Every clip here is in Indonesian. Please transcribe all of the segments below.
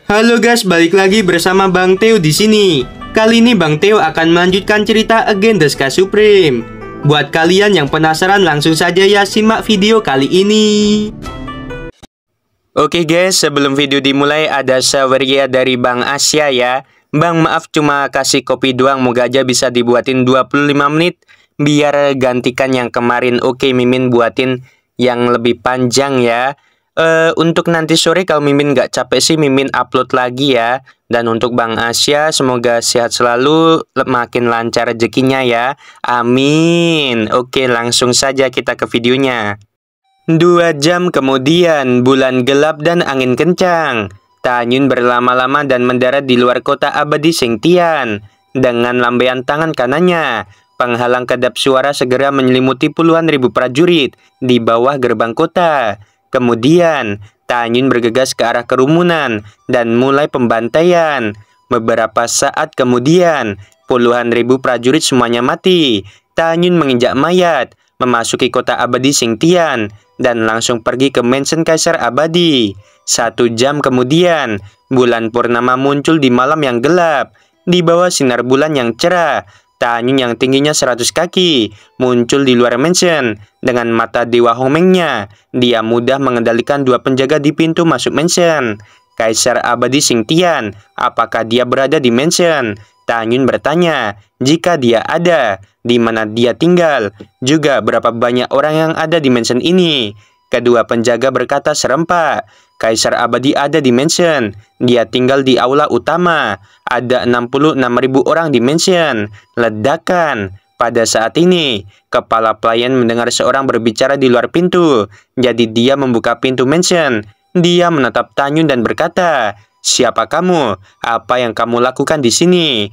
Halo guys, balik lagi bersama Bang Theo di sini. Kali ini Bang Theo akan melanjutkan cerita Again the Sky Supreme. Buat kalian yang penasaran, langsung saja ya simak video kali ini. Oke guys, sebelum video dimulai ada saweria dari Bang Asya ya. Bang maaf cuma kasih kopi doang, moga aja bisa dibuatin 25 menit biar gantikan yang kemarin. Oke, Mimin buatin yang lebih panjang ya. Untuk nanti sore kalau Mimin nggak capek sih Mimin upload lagi ya. Dan untuk Bang Asya semoga sehat selalu, makin lancar rezekinya ya. Amin. Oke, langsung saja kita ke videonya. 2 jam kemudian, bulan gelap dan angin kencang. Tanyun berlama-lama dan mendarat di luar kota abadi Sengtian. Dengan lambaian tangan kanannya, penghalang kedap suara segera menyelimuti puluhan ribu prajurit di bawah gerbang kota. Kemudian, Tanyun bergegas ke arah kerumunan dan mulai pembantaian. Beberapa saat kemudian, puluhan ribu prajurit semuanya mati. Tanyun menginjak mayat, memasuki kota abadi Sengtian, dan langsung pergi ke mansion Kaisar Abadi. 1 jam kemudian, bulan purnama muncul di malam yang gelap. Di bawah sinar bulan yang cerah, Tanyun yang tingginya 100 kaki muncul di luar mansion. Dengan mata Dewa Hongmengnya, dia mudah mengendalikan 2 penjaga di pintu masuk mansion. Kaisar Abadi Sengtian, apakah dia berada di mansion? Tanyun bertanya. Jika dia ada, di mana dia tinggal? Juga berapa banyak orang yang ada di mansion ini? Kedua penjaga berkata serempak. Kaisar Abadi ada di mansion. Dia tinggal di aula utama. Ada 66.000 orang di mansion. Ledakan. Pada saat ini, kepala pelayan mendengar seorang berbicara di luar pintu. Jadi dia membuka pintu mansion. Dia menatap Tanyun dan berkata, "Siapa kamu? Apa yang kamu lakukan di sini?"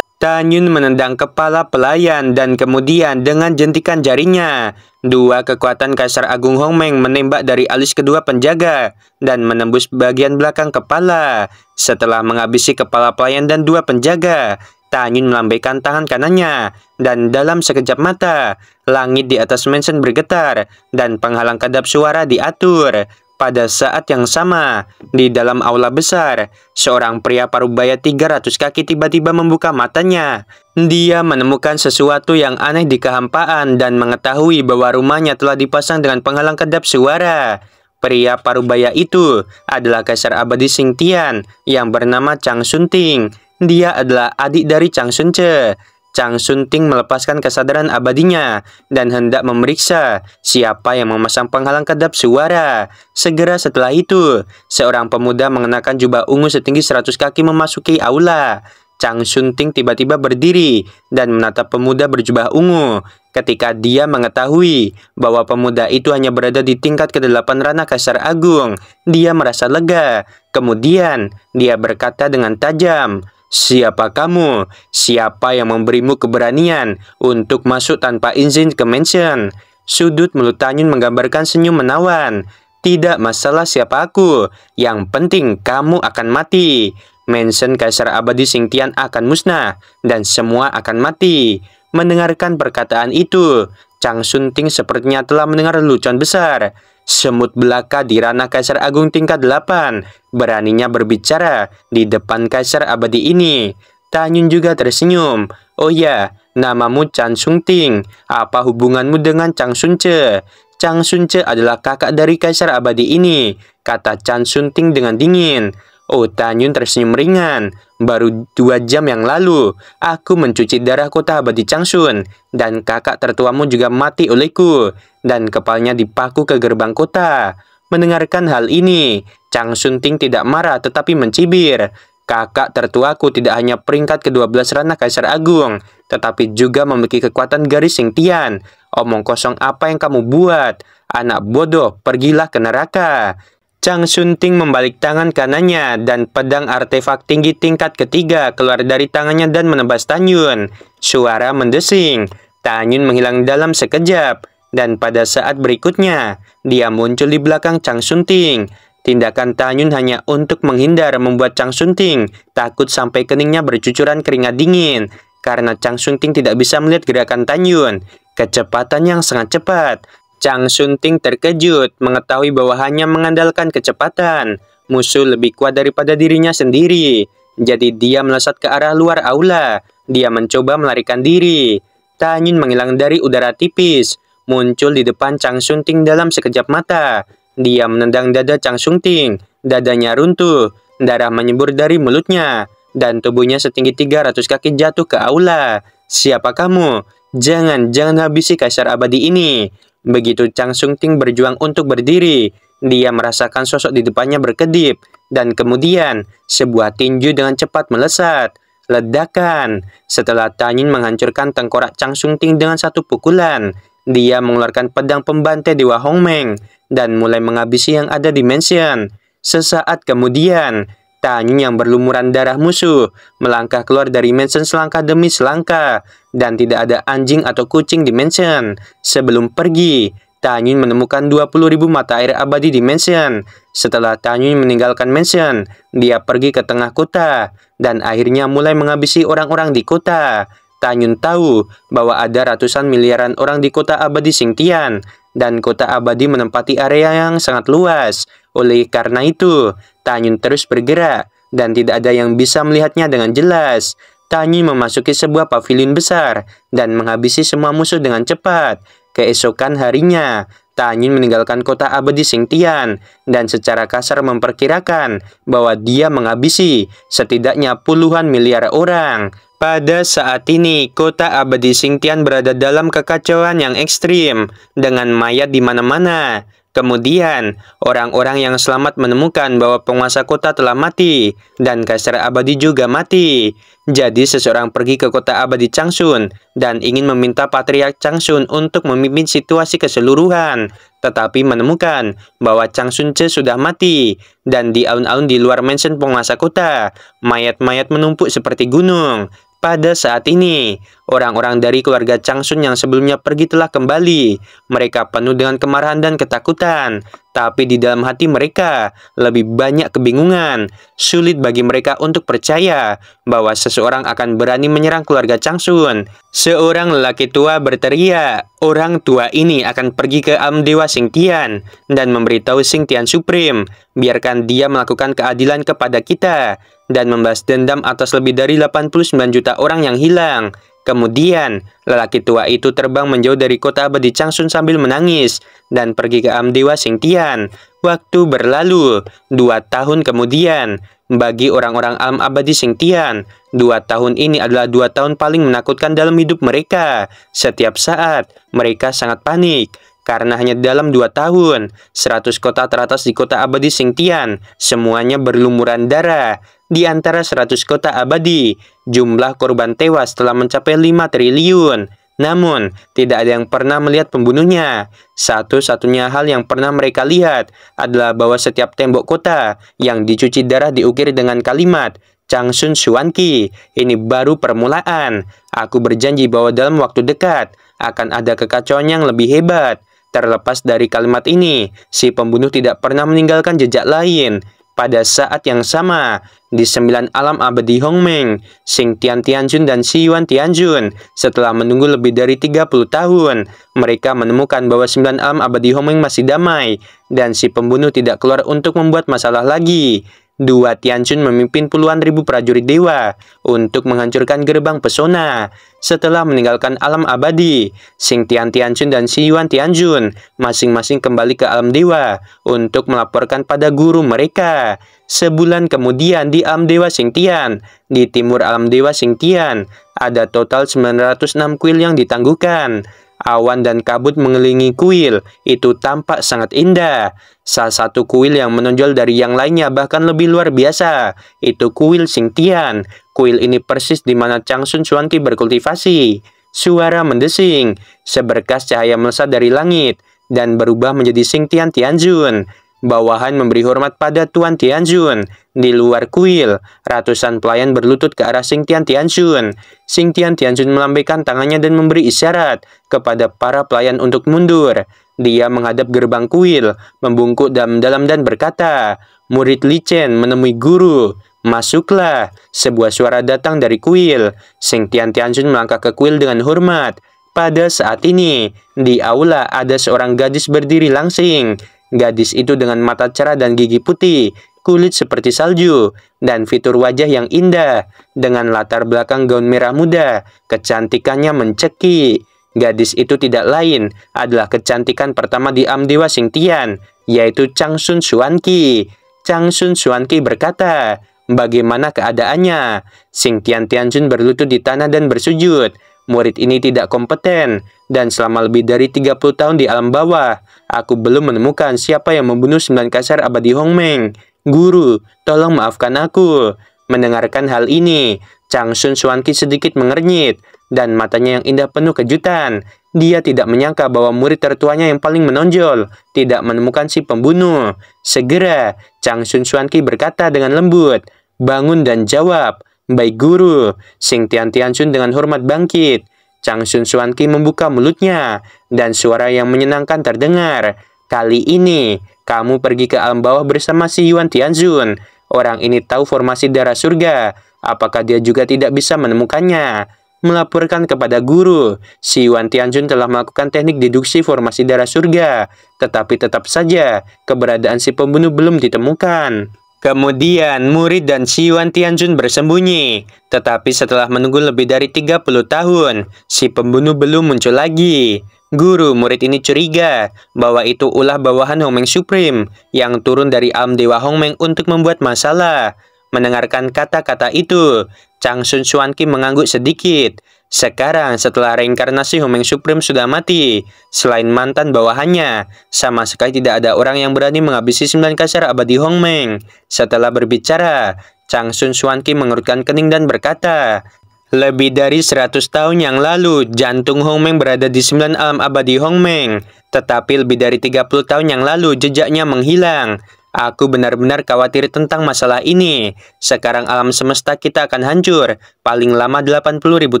Tanyun menendang kepala pelayan dan kemudian dengan jentikan jarinya, 2 kekuatan Kaisar Agung Hongmeng menembak dari alis kedua penjaga dan menembus bagian belakang kepala. Setelah menghabisi kepala pelayan dan 2 penjaga, Tanyun melambaikan tangan kanannya dan dalam sekejap mata, langit di atas mansion bergetar dan penghalang kedap suara diatur. Pada saat yang sama, di dalam aula besar, seorang pria parubaya 300 kaki tiba-tiba membuka matanya. Dia menemukan sesuatu yang aneh di kehampaan dan mengetahui bahwa rumahnya telah dipasang dengan penghalang kedap suara. Pria parubaya itu adalah Kaisar Abadi Sengtian yang bernama Chang Sunting. Dia adalah adik dari Chang Sunce. Chang Sunting melepaskan kesadaran abadinya dan hendak memeriksa siapa yang memasang penghalang kedap suara. Segera setelah itu, seorang pemuda mengenakan jubah ungu setinggi 100 kaki memasuki aula. Chang Sunting tiba-tiba berdiri dan menatap pemuda berjubah ungu. Ketika dia mengetahui bahwa pemuda itu hanya berada di tingkat ke-8 ranah Kaisar Agung, dia merasa lega. Kemudian, dia berkata dengan tajam, "Siapa kamu? Siapa yang memberimu keberanian untuk masuk tanpa izin ke mansion?" Sudut mulut Tanyun menggambarkan senyum menawan. "Tidak masalah siapa aku, yang penting kamu akan mati. Mansion Kaisar Abadi Sengtian akan musnah dan semua akan mati." Mendengarkan perkataan itu, Chang Sunting sepertinya telah mendengar lelucon besar. Semut belaka di ranah Kaisar Agung tingkat 8 beraninya berbicara di depan Kaisar Abadi ini. Tanyun juga tersenyum. "Oh ya, namamu Chang Sunting. Apa hubunganmu dengan Chang Sunce?" "Chang Sunce adalah kakak dari Kaisar Abadi ini," kata Chang Sunting dengan dingin. Oh, Tanyun tersenyum ringan. "Baru 2 jam yang lalu, aku mencuci darah kota abadi Changsun, dan kakak tertuamu juga mati olehku, dan kepalanya dipaku ke gerbang kota." Mendengarkan hal ini, Chang Sunting tidak marah tetapi mencibir. "Kakak tertuaku tidak hanya peringkat ke-12 ranah Kaisar Agung, tetapi juga memiliki kekuatan garis Sengtian. Omong kosong apa yang kamu buat? Anak bodoh, pergilah ke neraka." Chang Sunting membalik tangan kanannya dan pedang artefak tinggi tingkat ketiga keluar dari tangannya dan menebas Tanyun. Suara mendesing. Tanyun menghilang dalam sekejap dan pada saat berikutnya dia muncul di belakang Chang Sunting. Tindakan Tanyun hanya untuk menghindar membuat Chang Sunting takut sampai keningnya bercucuran keringat dingin karena Chang Sunting tidak bisa melihat gerakan Tanyun. Kecepatan yang sangat cepat. Chang Sunting terkejut mengetahui bahwa hanya mengandalkan kecepatan musuh lebih kuat daripada dirinya sendiri. Jadi dia melesat ke arah luar aula. Dia mencoba melarikan diri. Tanyun menghilang dari udara tipis, muncul di depan Chang Sunting dalam sekejap mata. Dia menendang dada Chang Sunting. Dadanya runtuh, darah menyembur dari mulutnya, dan tubuhnya setinggi 300 kaki jatuh ke aula. "Siapa kamu? Jangan habisi Kaisar Abadi ini." Begitu Chang Sunting berjuang untuk berdiri, dia merasakan sosok di depannya berkedip, dan kemudian sebuah tinju dengan cepat melesat. Ledakan. Setelah Tanyun menghancurkan tengkorak Chang Sunting dengan satu pukulan, dia mengeluarkan pedang pembantai Dewa Hongmeng dan mulai menghabisi yang ada di mansion. Sesaat kemudian, Tanyun yang berlumuran darah musuh melangkah keluar dari mansion selangkah demi selangkah, dan tidak ada anjing atau kucing di mansion. Sebelum pergi, Tanyun menemukan 20.000 mata air abadi di mansion. Setelah Tanyun meninggalkan mansion, dia pergi ke tengah kota dan akhirnya mulai menghabisi orang-orang di kota. Tanyun tahu bahwa ada ratusan miliaran orang di kota abadi Xingtian, dan kota abadi menempati area yang sangat luas. Oleh karena itu, Tanyun terus bergerak dan tidak ada yang bisa melihatnya dengan jelas. Tanyun memasuki sebuah pavilion besar dan menghabisi semua musuh dengan cepat. Keesokan harinya, Tanyun meninggalkan kota abadi Xingtian dan secara kasar memperkirakan bahwa dia menghabisi setidaknya puluhan miliar orang. Pada saat ini, kota abadi Xingtian berada dalam kekacauan yang ekstrim dengan mayat di mana-mana. Kemudian, orang-orang yang selamat menemukan bahwa penguasa kota telah mati dan Kaisar Abadi juga mati. Jadi seseorang pergi ke kota abadi Changshun dan ingin meminta Patriark Changshun untuk memimpin situasi keseluruhan, tetapi menemukan bahwa Changshun Ce sudah mati, dan di alun-alun di luar mansion penguasa kota, mayat-mayat menumpuk seperti gunung. Pada saat ini, orang-orang dari keluarga Changshun yang sebelumnya pergi telah kembali. Mereka penuh dengan kemarahan dan ketakutan, tapi di dalam hati mereka lebih banyak kebingungan. Sulit bagi mereka untuk percaya bahwa seseorang akan berani menyerang keluarga Changshun. Seorang lelaki tua berteriak, "Orang tua ini akan pergi ke alam dewa Xingtian dan memberitahu Xingtian Supreme, biarkan dia melakukan keadilan kepada kita dan membalas dendam atas lebih dari 89 juta orang yang hilang." Kemudian, lelaki tua itu terbang menjauh dari kota abadi Changshun sambil menangis dan pergi ke alam dewa Xingtian. Waktu berlalu, 2 tahun kemudian. Bagi orang-orang alam abadi Xingtian, 2 tahun ini adalah 2 tahun paling menakutkan dalam hidup mereka. Setiap saat, mereka sangat panik. Karena hanya dalam 2 tahun, 100 kota teratas di kota abadi Xingtian semuanya berlumuran darah. Di antara 100 kota abadi, jumlah korban tewas telah mencapai 5 triliun. Namun, tidak ada yang pernah melihat pembunuhnya. Satu-satunya hal yang pernah mereka lihat adalah bahwa setiap tembok kota yang dicuci darah diukir dengan kalimat, "Changshun Xuanqi, ini baru permulaan. Aku berjanji bahwa dalam waktu dekat akan ada kekacauan yang lebih hebat." Terlepas dari kalimat ini, si pembunuh tidak pernah meninggalkan jejak lain. Pada saat yang sama, di 9 alam abadi Hongmeng, Xingtian Tianjun dan Xiyuan Tianjun, setelah menunggu lebih dari 30 tahun, mereka menemukan bahwa 9 alam abadi Hongmeng masih damai, dan si pembunuh tidak keluar untuk membuat masalah lagi. Dua Tianjun memimpin puluhan ribu prajurit dewa untuk menghancurkan gerbang pesona. Setelah meninggalkan alam abadi, Xingtian Tianjun dan Xiyuan Tianjun masing-masing kembali ke alam dewa untuk melaporkan pada guru mereka. Sebulan kemudian di alam dewa Xingtian, di timur alam dewa Xingtian, ada total 906 kuil yang ditangguhkan. Awan dan kabut mengelilingi kuil, itu tampak sangat indah. Salah satu kuil yang menonjol dari yang lainnya bahkan lebih luar biasa, itu kuil Xingtian. Kuil ini persis di mana Changshun Xuanqi berkultivasi. Suara mendesing, seberkas cahaya melesat dari langit, dan berubah menjadi Xingtian Tianjun. Bawahan memberi hormat pada Tuan Tianjun. Di luar kuil, ratusan pelayan berlutut ke arah Xingtian Tianjun. Xingtian Tianjun melambaikan tangannya dan memberi isyarat kepada para pelayan untuk mundur. Dia menghadap gerbang kuil, membungkuk dalam-dalam dan berkata, "Murid Li Chen menemui guru. Masuklah." Sebuah suara datang dari kuil. Xingtian Tianjun melangkah ke kuil dengan hormat. Pada saat ini, di aula ada seorang gadis berdiri langsing. Gadis itu dengan mata cerah dan gigi putih kulit seperti salju, dan fitur wajah yang indah. Dengan latar belakang gaun merah muda, kecantikannya mencekik. Gadis itu tidak lain adalah kecantikan pertama di alam dewa Xingtian, yaitu Changsun Xuanqi. Changsun Xuanqi berkata, "Bagaimana keadaannya?" Xingtian Tianjun berlutut di tanah dan bersujud. Murid ini tidak kompeten, dan selama lebih dari 30 tahun di alam bawah, aku belum menemukan siapa yang membunuh 9 kaisar abadi Hongmeng. Guru, tolong maafkan aku. Mendengarkan hal ini, Changsun Xuanqi sedikit mengernyit, dan matanya yang indah penuh kejutan. Dia tidak menyangka bahwa murid tertuanya yang paling menonjol tidak menemukan si pembunuh. Segera, Changsun Xuanqi berkata dengan lembut, "Bangun dan jawab." "Baik guru." Xingtian Tianjun dengan hormat bangkit. Changsun Xuanqi membuka mulutnya, dan suara yang menyenangkan terdengar. "Kali ini, kamu pergi ke alam bawah bersama si Yuan Tianjun. Orang ini tahu formasi darah surga. Apakah dia juga tidak bisa menemukannya?" Melaporkan kepada guru, si Yuan Tianjun telah melakukan teknik deduksi formasi darah surga, tetapi tetap saja keberadaan si pembunuh belum ditemukan. Kemudian, murid dan si Yuan Tianjun bersembunyi. Tetapi setelah menunggu lebih dari 30 tahun, si pembunuh belum muncul lagi. Guru murid ini curiga bahwa itu ulah bawahan Hongmeng Supreme yang turun dari alam dewa Hongmeng untuk membuat masalah. Mendengarkan kata-kata itu, Changsun Xuanqi mengangguk sedikit. Sekarang setelah reinkarnasi Hongmeng Supreme sudah mati, selain mantan bawahannya, sama sekali tidak ada orang yang berani menghabisi 9 kaisar abadi Hongmeng. Setelah berbicara, Changsun Xuanqi mengerutkan kening dan berkata, "Lebih dari 100 tahun yang lalu, jantung Hongmeng berada di 9 alam abadi Hongmeng. Tetapi lebih dari 30 tahun yang lalu, jejaknya menghilang. Aku benar-benar khawatir tentang masalah ini. Sekarang alam semesta kita akan hancur, paling lama 80.000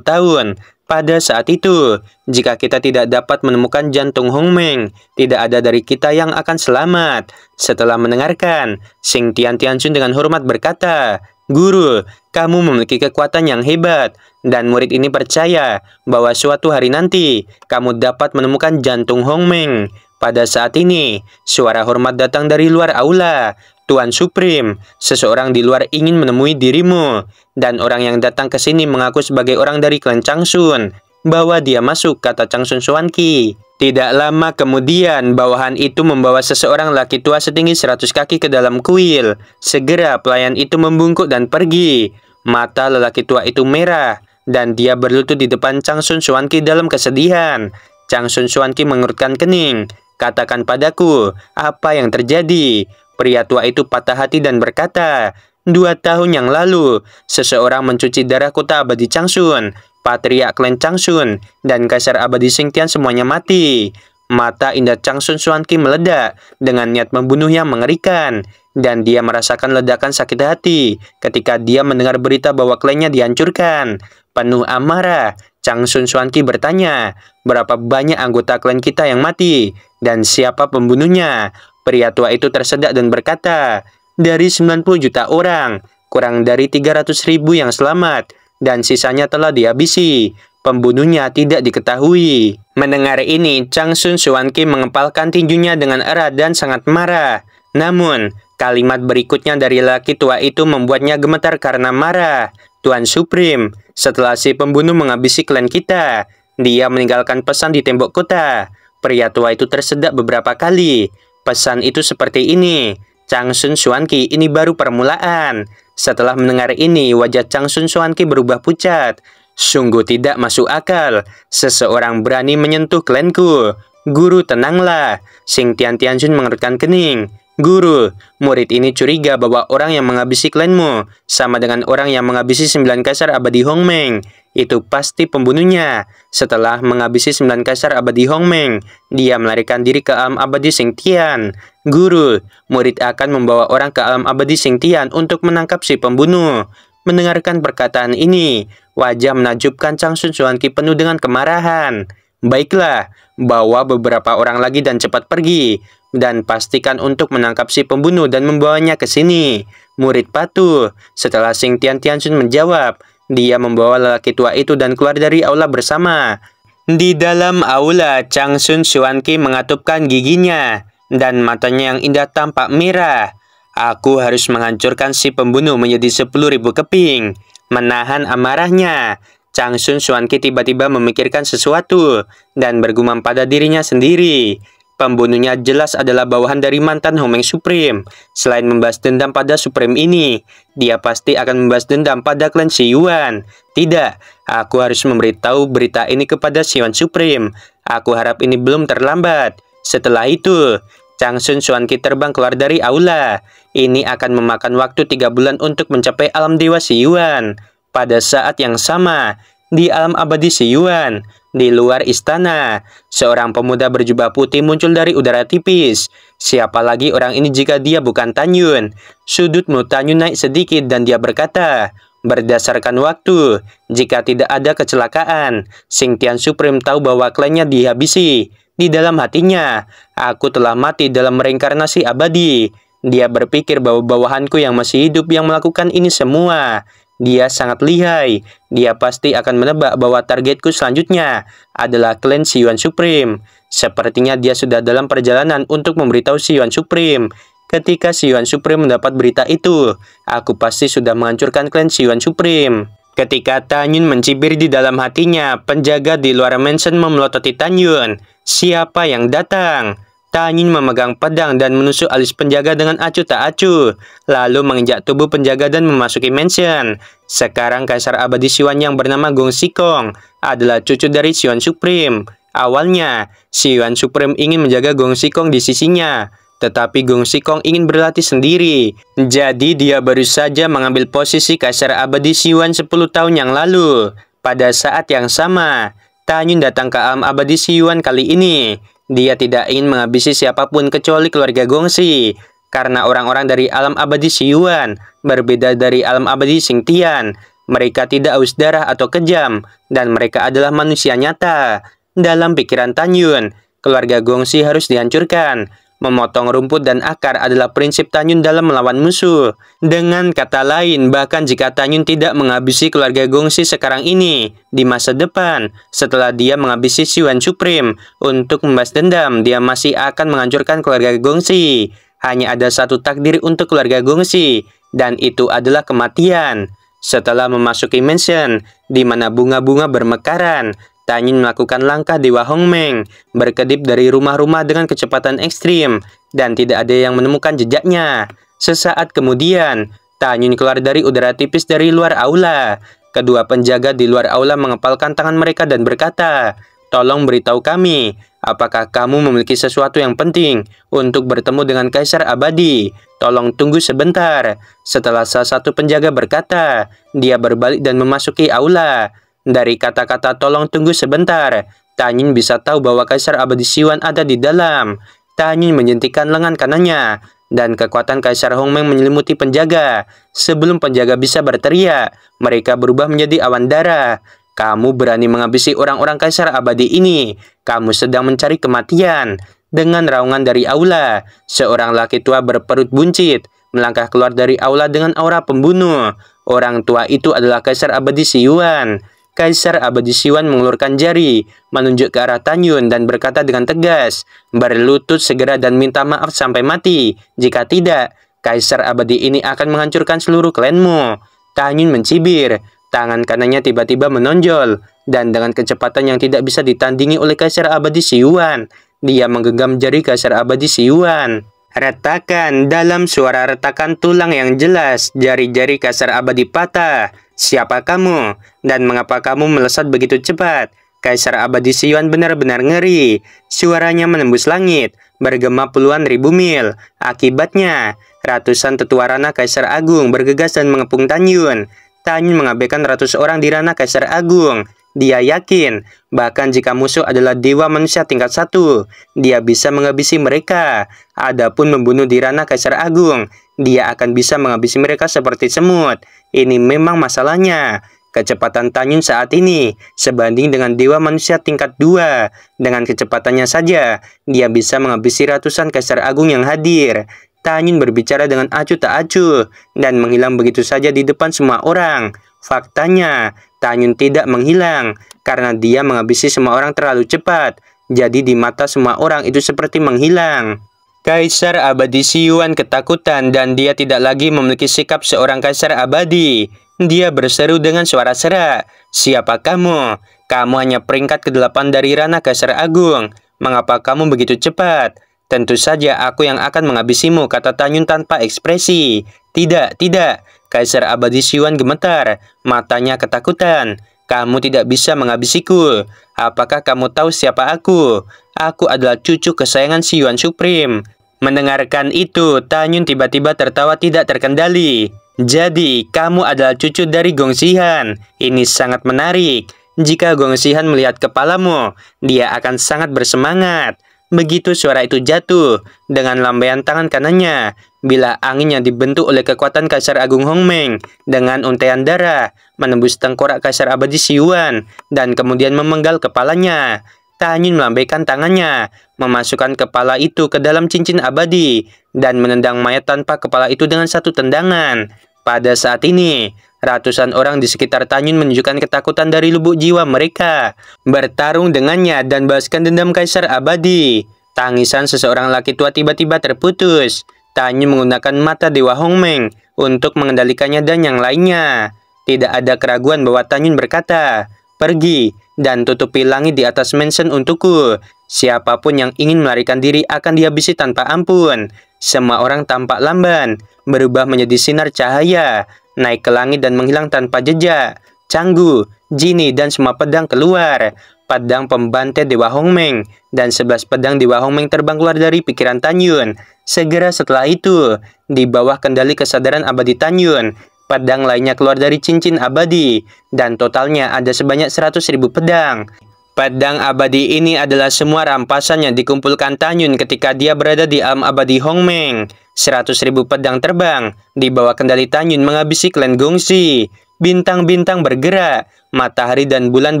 tahun. Pada saat itu, jika kita tidak dapat menemukan jantung Hongmeng, tidak ada dari kita yang akan selamat." Setelah mendengarkan, Xingtian Tianjun dengan hormat berkata, "Guru, kamu memiliki kekuatan yang hebat, dan murid ini percaya bahwa suatu hari nanti, kamu dapat menemukan jantung Hongmeng." Pada saat ini, suara hormat datang dari luar aula. "Tuan Supreme, seseorang di luar ingin menemui dirimu." Dan orang yang datang ke sini mengaku sebagai orang dari klan Changsun. "Bawa dia masuk," kata Changsun Xuanqi. Tidak lama kemudian, bawahan itu membawa seseorang laki tua setinggi 100 kaki ke dalam kuil. Segera pelayan itu membungkuk dan pergi. Mata lelaki tua itu merah, dan dia berlutut di depan Changsun Xuanqi dalam kesedihan. Changsun Xuanqi mengerutkan kening. "Katakan padaku, apa yang terjadi?" Pria tua itu patah hati dan berkata, 2 tahun yang lalu, seseorang mencuci darah kota abadi Changsun, patriark klan Changsun, dan kaisar abadi Xingtian semuanya mati. Mata indah Changsun Xuanqi meledak dengan niat membunuh yang mengerikan, dan dia merasakan ledakan sakit hati ketika dia mendengar berita bahwa klannya dihancurkan. Penuh amarah, Changsun Xuanqi bertanya, "Berapa banyak anggota klan kita yang mati? Dan siapa pembunuhnya?" Pria tua itu tersedak dan berkata, "Dari 90 juta orang, kurang dari 300.000 yang selamat, dan sisanya telah dihabisi. Pembunuhnya tidak diketahui." Mendengar ini, Changsun Xuanqi mengepalkan tinjunya dengan erat dan sangat marah. Namun, kalimat berikutnya dari laki tua itu membuatnya gemetar karena marah. "Tuan Supreme, setelah si pembunuh menghabisi klan kita, dia meninggalkan pesan di tembok kota." Pria tua itu tersedak beberapa kali. Pesan itu seperti ini, "Changsun Xuanqi, ini baru permulaan." Setelah mendengar ini, wajah Changsun Xuanqi berubah pucat. "Sungguh tidak masuk akal. Seseorang berani menyentuh klanku." "Guru, tenanglah." Xingtian Tianjun mengerutkan kening. "Guru, murid ini curiga bahwa orang yang menghabisi klanmu sama dengan orang yang menghabisi 9 kaisar abadi Hongmeng. Itu pasti pembunuhnya. Setelah menghabisi 9 kaisar abadi Hongmeng, dia melarikan diri ke alam abadi Xingtian. Guru, murid akan membawa orang ke alam abadi Xingtian untuk menangkap si pembunuh." Mendengarkan perkataan ini, wajah menakjubkan Changsun Xuanqi penuh dengan kemarahan. "Baiklah, bawa beberapa orang lagi dan cepat pergi. Dan pastikan untuk menangkap si pembunuh dan membawanya ke sini." Murid patuh. Setelah Xingtian Tianjun menjawab, dia membawa lelaki tua itu dan keluar dari aula bersama. Di dalam aula, Changsun Xuanqi mengatupkan giginya, dan matanya yang indah tampak merah. Aku harus menghancurkan si pembunuh menjadi 10.000 keping. Menahan amarahnya, Changsun Xuanqi tiba-tiba memikirkan sesuatu dan bergumam pada dirinya sendiri. Pembunuhnya jelas adalah bawahan dari mantan Hongmeng Supreme. Selain membahas dendam pada Supreme ini, dia pasti akan membahas dendam pada klan Xiyuan. Tidak, aku harus memberitahu berita ini kepada Xiyuan Supreme. Aku harap ini belum terlambat. Setelah itu, Changsun Xuanqi terbang keluar dari aula. Ini akan memakan waktu 3 bulan untuk mencapai alam dewa Xiyuan. Pada saat yang sama, di alam abadi Xiyuan, di luar istana, seorang pemuda berjubah putih muncul dari udara tipis. Siapa lagi orang ini jika dia bukan Tan Yun? Sudut mulut Tan Yun naik sedikit dan dia berkata, berdasarkan waktu, jika tidak ada kecelakaan, Xingtian Supreme tahu bahwa klannya dihabisi. Di dalam hatinya, aku telah mati dalam reinkarnasi abadi. Dia berpikir bahwa bawahanku yang masih hidup yang melakukan ini semua. Dia sangat lihai. Dia pasti akan menebak bahwa targetku selanjutnya adalah klan Xiyuan Supreme. Sepertinya dia sudah dalam perjalanan untuk memberitahu Xiyuan Supreme. Ketika Xiyuan Supreme mendapat berita itu, aku pasti sudah menghancurkan klan Xiyuan Supreme. Ketika Tan Yun mencibir di dalam hatinya, penjaga di luar mansion memelototi Tan Yun. Siapa yang datang? Tan Yun memegang pedang dan menusuk alis penjaga dengan acuh tak acuh, lalu menginjak tubuh penjaga dan memasuki mansion. Sekarang Kaisar Abadi Xiyuan yang bernama Gong Xikong adalah cucu dari Xiyuan Supreme. Awalnya, Xiyuan Supreme ingin menjaga Gong Xikong di sisinya, tetapi Gong Xikong ingin berlatih sendiri. Jadi dia baru saja mengambil posisi Kaisar Abadi Xiyuan 10 tahun yang lalu. Pada saat yang sama, Tan Yun datang ke alam abadi Xiyuan kali ini. Dia tidak ingin menghabisi siapapun kecuali keluarga Gongxi. Karena orang-orang dari alam abadi Xiyuan berbeda dari alam abadi Xingtian. Mereka tidak haus darah atau kejam, dan mereka adalah manusia nyata. Dalam pikiran Tan Yun, keluarga Gongxi harus dihancurkan. Memotong rumput dan akar adalah prinsip Tan Yun dalam melawan musuh. Dengan kata lain, bahkan jika Tan Yun tidak menghabisi keluarga Gongxi sekarang ini, di masa depan, setelah dia menghabisi Xiyuan Supreme untuk membahas dendam, dia masih akan menghancurkan keluarga Gongxi. Hanya ada satu takdir untuk keluarga Gongxi, dan itu adalah kematian. Setelah memasuki mansion, di mana bunga-bunga bermekaran, Tan Yun melakukan langkah Dewa Hongmeng, berkedip dari rumah-rumah dengan kecepatan ekstrim, dan tidak ada yang menemukan jejaknya. Sesaat kemudian, Tan Yun keluar dari udara tipis dari luar aula. Kedua penjaga di luar aula mengepalkan tangan mereka dan berkata, "Tolong beritahu kami, apakah kamu memiliki sesuatu yang penting untuk bertemu dengan Kaisar Abadi? Tolong tunggu sebentar." Setelah salah satu penjaga berkata, dia berbalik dan memasuki aula. Dari kata-kata "tolong tunggu sebentar", Tan Yun bisa tahu bahwa Kaisar Abadi Xiyuan ada di dalam. Tan Yun menyentikkan lengan kanannya, dan kekuatan Kaisar Hongmeng menyelimuti penjaga. Sebelum penjaga bisa berteriak, mereka berubah menjadi awan darah. "Kamu berani menghabisi orang-orang Kaisar Abadi ini. Kamu sedang mencari kematian." Dengan raungan dari aula, seorang laki tua berperut buncit melangkah keluar dari aula dengan aura pembunuh. Orang tua itu adalah Kaisar Abadi Xiyuan. Kaisar Abadi Xiyuan mengulurkan jari, menunjuk ke arah Tan Yun dan berkata dengan tegas, "Berlutut segera dan minta maaf sampai mati. Jika tidak, Kaisar Abadi ini akan menghancurkan seluruh klanmu." Tan Yun mencibir, tangan kanannya tiba-tiba menonjol, dan dengan kecepatan yang tidak bisa ditandingi oleh Kaisar Abadi Xiyuan, dia menggenggam jari Kaisar Abadi Xiyuan. Retakan, dalam suara retakan tulang yang jelas, jari-jari Kaisar Abadi patah. "Siapa kamu? Dan mengapa kamu melesat begitu cepat?" Kaisar Abadi Xiyuan benar-benar ngeri. Suaranya menembus langit, bergema puluhan ribu mil. Akibatnya, ratusan tetua ranah Kaisar Agung bergegas dan mengepung Tan Yun. Tan Yun mengabaikan ratus orang di ranah Kaisar Agung. Dia yakin, bahkan jika musuh adalah dewa manusia tingkat 1, dia bisa menghabisi mereka. Adapun membunuh di ranah Kaisar Agung, dia akan bisa menghabisi mereka seperti semut. Ini memang masalahnya. Kecepatan Tan Yun saat ini sebanding dengan dewa manusia tingkat 2. Dengan kecepatannya saja, dia bisa menghabisi ratusan Kaisar Agung yang hadir. Tan Yun berbicara dengan acuh tak acuh dan menghilang begitu saja di depan semua orang. Faktanya, Tan Yun tidak menghilang karena dia menghabisi semua orang terlalu cepat. Jadi di mata semua orang itu seperti menghilang. Kaisar Abadi Xi Yuan ketakutan dan dia tidak lagi memiliki sikap seorang kaisar abadi. Dia berseru dengan suara serak, "Siapa kamu? Kamu hanya peringkat ke-8 dari ranah Kaisar Agung. Mengapa kamu begitu cepat?" "Tentu saja aku yang akan menghabisimu," kata Tanyun tanpa ekspresi. "Tidak, tidak." Kaisar Abadi Xi Yuan gemetar, matanya ketakutan. "Kamu tidak bisa menghabisiku. Apakah kamu tahu siapa aku? Aku adalah cucu kesayangan Xi Yuan Supreme." Mendengarkan itu, Tanyun tiba-tiba tertawa tidak terkendali. "Jadi, kamu adalah cucu dari Gong Xihan. Ini sangat menarik. Jika Gong Xihan melihat kepalamu, dia akan sangat bersemangat." Begitu suara itu jatuh, dengan lambaian tangan kanannya, bila angin yang dibentuk oleh kekuatan Kaisar Agung Hongmeng dengan untaian darah menembus tengkorak Kaisar Abadi Xi Yuan dan kemudian memenggal kepalanya. Tanyun melambaikan tangannya, memasukkan kepala itu ke dalam cincin abadi, dan menendang mayat tanpa kepala itu dengan satu tendangan. Pada saat ini, ratusan orang di sekitar Tanyun menunjukkan ketakutan dari lubuk jiwa mereka, bertarung dengannya dan balaskan dendam Kaisar Abadi. Tangisan seseorang laki tua tiba-tiba terputus. Tanyun menggunakan mata Dewa Hongmeng untuk mengendalikannya dan yang lainnya. Tidak ada keraguan bahwa Tanyun berkata, "Pergi dan tutupi langit di atas mansion untukku. Siapapun yang ingin melarikan diri akan dihabisi tanpa ampun." Semua orang tampak lamban, berubah menjadi sinar cahaya, naik ke langit dan menghilang tanpa jejak. Canggu, Jini, dan semua pedang keluar. Pedang pembantai Dewa Hongmeng dan 11 pedang Dewa Hongmeng terbang keluar dari pikiran Tanyun. Segera setelah itu, di bawah kendali kesadaran abadi Tanyun, pedang lainnya keluar dari cincin abadi, dan totalnya ada sebanyak 100.000 pedang. Pedang abadi ini adalah semua rampasan yang dikumpulkan Tanyun ketika dia berada di alam abadi Hongmeng. 100.000 pedang terbang di bawah kendali Tanyun menghabisi klan Gongxi. Bintang-bintang bergerak, matahari dan bulan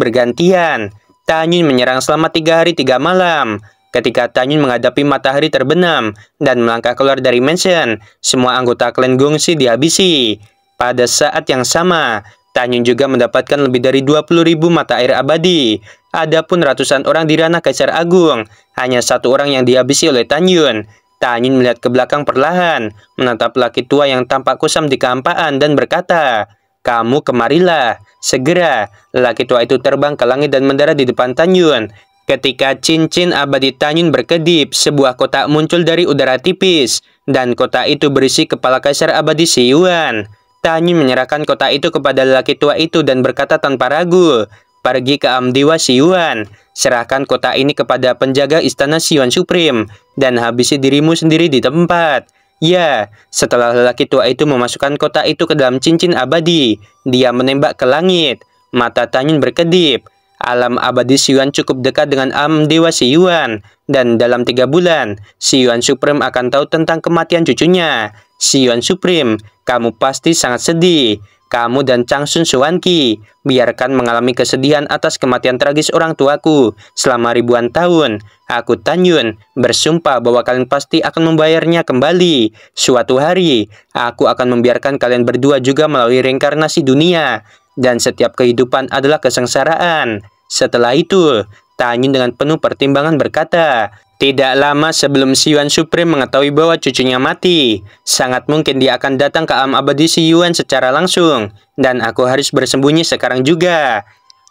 bergantian. Tanyun menyerang selama 3 hari 3 malam. Ketika Tanyun menghadapi matahari terbenam dan melangkah keluar dari mansion, semua anggota klan Gongxi dihabisi. Pada saat yang sama, Tanyun juga mendapatkan lebih dari 20.000 mata air abadi. Adapun ratusan orang di ranah Kaisar Agung, hanya satu orang yang dihabisi oleh Tanyun. Tanyun melihat ke belakang perlahan, menatap laki tua yang tampak kusam di kehampaan dan berkata, "Kamu kemarilah, segera." Laki tua itu terbang ke langit dan mendarat di depan Tanyun. Ketika cincin abadi Tanyun berkedip, sebuah kotak muncul dari udara tipis, dan kotak itu berisi kepala Kaisar Abadi Xi Yuan. Tanyun menyerahkan kotak itu kepada laki tua itu dan berkata tanpa ragu, "Pergi ke alam dewa Xi Yuan, serahkan kotak ini kepada penjaga istana Xi Yuan Supreme, dan habisi dirimu sendiri di tempat." Ya, setelah lelaki tua itu memasukkan kotak itu ke dalam cincin abadi, dia menembak ke langit. Mata Tanyun berkedip. Alam abadi Xi Yuan cukup dekat dengan alam dewa Xi Yuan, dan dalam 3 bulan, Xi Yuan Supreme akan tahu tentang kematian cucunya. "Xi Yuan Supreme, kamu pasti sangat sedih. Kamu dan Changsun Xuanqi biarkan mengalami kesedihan atas kematian tragis orang tuaku selama ribuan tahun. Aku Tanyun bersumpah bahwa kalian pasti akan membayarnya kembali. Suatu hari, aku akan membiarkan kalian berdua juga melalui reinkarnasi dunia, dan setiap kehidupan adalah kesengsaraan." Setelah itu, Tanyun dengan penuh pertimbangan berkata, "Tidak lama sebelum Xi Yuan Supreme mengetahui bahwa cucunya mati, sangat mungkin dia akan datang ke alam abadi Xi Yuan secara langsung, dan aku harus bersembunyi sekarang juga."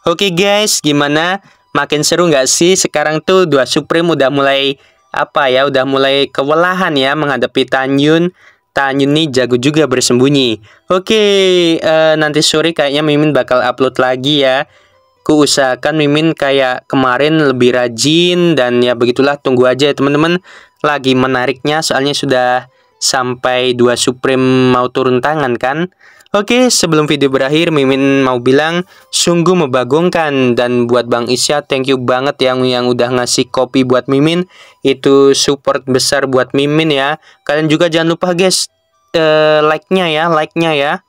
Oke guys, gimana? Makin seru nggak sih? Sekarang tuh dua Supreme udah mulai udah mulai kewalahan ya menghadapi Tanyun. Tanyun nih jago juga bersembunyi. Oke, nanti sore kayaknya Mimin bakal upload lagi ya. Ku usahakan Mimin kayak kemarin lebih rajin, dan ya begitulah, tunggu aja ya teman-teman. Lagi menariknya soalnya sudah sampai 2 Supreme mau turun tangan kan. Oke, sebelum video berakhir Mimin mau bilang sungguh membagongkan, dan buat Bang Isya thank you banget yang udah ngasih kopi buat Mimin. Itu support besar buat Mimin ya. Kalian juga jangan lupa guys like-nya ya.